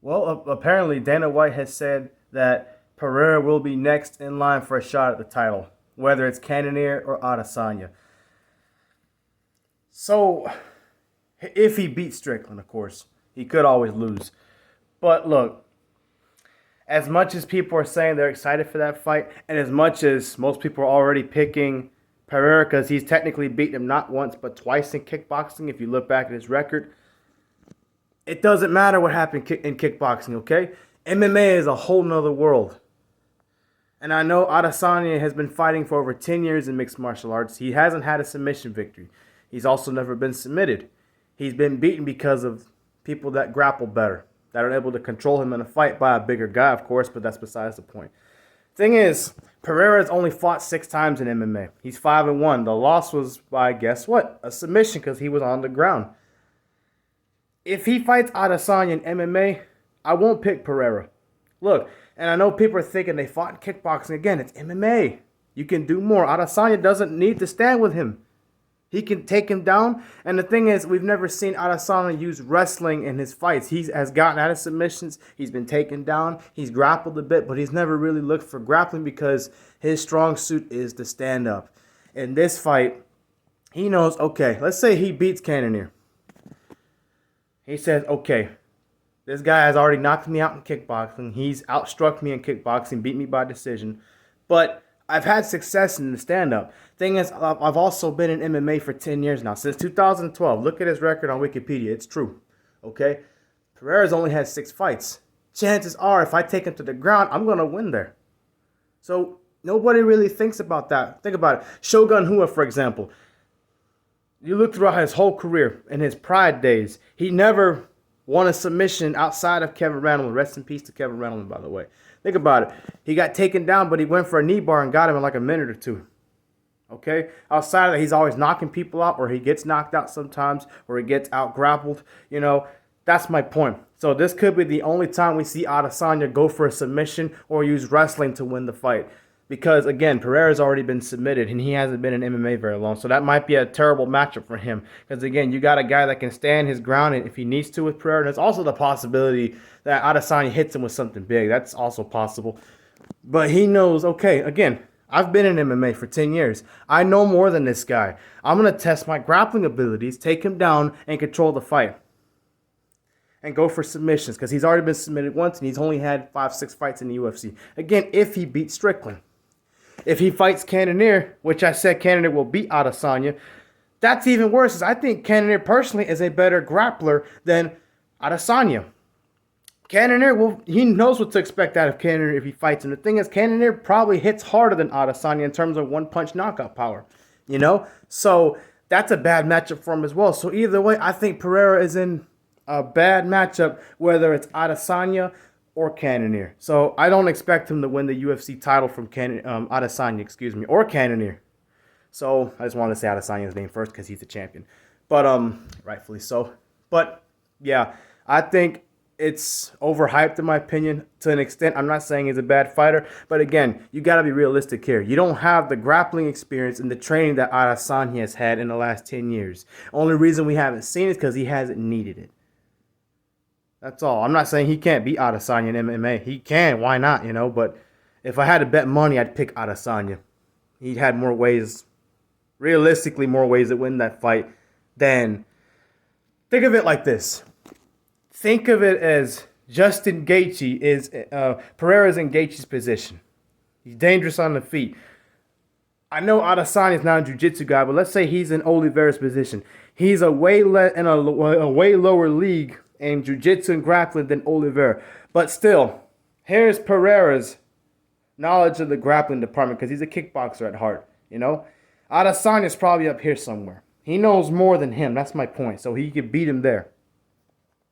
Well, apparently Dana White has said that Pereira will be next in line for a shot at the title, whether it's Cannonier or Adesanya. So, if he beats Strickland, of course, he could always lose. But look, as much as people are saying they're excited for that fight, and as much as most people are already picking Pereira because he's technically beaten him not once but twice in kickboxing, if you look back at his record, it doesn't matter what happened in kickboxing, okay? MMA is a whole nother world. And I know Adesanya has been fighting for over 10 years in mixed martial arts. He hasn't had a submission victory. He's also never been submitted. He's been beaten because of people that grapple better, that are able to control him in a fight by a bigger guy, of course, but that's besides the point. Thing is, Pereira's only fought 6 times in MMA. He's 5-1. The loss was by, guess what? A submission because he was on the ground. If he fights Adesanya in MMA, I won't pick Pereira. Look, and I know people are thinking they fought in kickboxing. Again, it's MMA. You can do more. Adesanya doesn't need to stand with him. He can take him down. And the thing is, we've never seen Adesanya use wrestling in his fights. He has gotten out of submissions. He's been taken down. He's grappled a bit, but he's never really looked for grappling because his strong suit is to stand up. In this fight, he knows, okay, let's say he beats Cannonier. He says, okay, this guy has already knocked me out in kickboxing. He's outstruck me in kickboxing, beat me by decision. But I've had success in the stand-up. Thing is, I've also been in MMA for 10 years now, since 2012. Look at his record on Wikipedia. It's true. Okay? Pereira's only had 6 fights. Chances are, if I take him to the ground, I'm going to win there. So nobody really thinks about that. Think about it. Shogun Rua, for example. You look throughout his whole career, in his Pride days, he never won a submission outside of Kevin Randleman. Rest in peace to Kevin Randleman, by the way. Think about it. He got taken down, but he went for a knee bar and got him in like a minute or two. Okay? Outside of that, he's always knocking people out, or he gets knocked out sometimes, or he gets out grappled. You know, that's my point. So this could be the only time we see Adesanya go for a submission or use wrestling to win the fight. Because, again, Pereira's already been submitted, and he hasn't been in MMA very long. So that might be a terrible matchup for him. Because, again, you got a guy that can stand his ground if he needs to with Pereira. And there's also the possibility that Adesanya hits him with something big. That's also possible. But he knows, okay, again, I've been in MMA for 10 years. I know more than this guy. I'm going to test my grappling abilities, take him down, and control the fight. And go for submissions. Because he's already been submitted once, and he's only had 5-6 fights in the UFC. Again, if he beats Strickland. If he fights Cannonier, which I said Cannonier will beat Adesanya, that's even worse. I think Cannonier personally is a better grappler than Adesanya. Cannonier, he knows what to expect out of Cannonier if he fights him. The thing is, Cannonier probably hits harder than Adesanya in terms of one-punch knockout power. You know? So that's a bad matchup for him as well. So either way, I think Pereira is in a bad matchup, whether it's Adesanya or Cannonier. So I don't expect him to win the UFC title from Adesanya, or Cannonier. So I just wanted to say Adesanya's name first because he's the champion. But rightfully so. But yeah, I think it's overhyped in my opinion to an extent. I'm not saying he's a bad fighter, but again, you got to be realistic here. You don't have the grappling experience and the training that Adesanya has had in the last 10 years. Only reason we haven't seen it is because he hasn't needed it. That's all. I'm not saying he can't beat Adesanya in MMA. He can. Why not, you know? But if I had to bet money, I'd pick Adesanya. He had more ways, realistically more ways to win that fight than... Think of it like this. Think of it as Justin Gaethje is... Pereira's in Gaethje's position. He's dangerous on the feet. I know Adesanya's not a jiu-jitsu guy, but let's say he's in Oliveira's position. He's in a way lower league in jiu-jitsu and grappling than Oliveira. But still, here's Pereira's knowledge of the grappling department because he's a kickboxer at heart, you know? Adesanya's probably up here somewhere. He knows more than him. That's my point. So he could beat him there.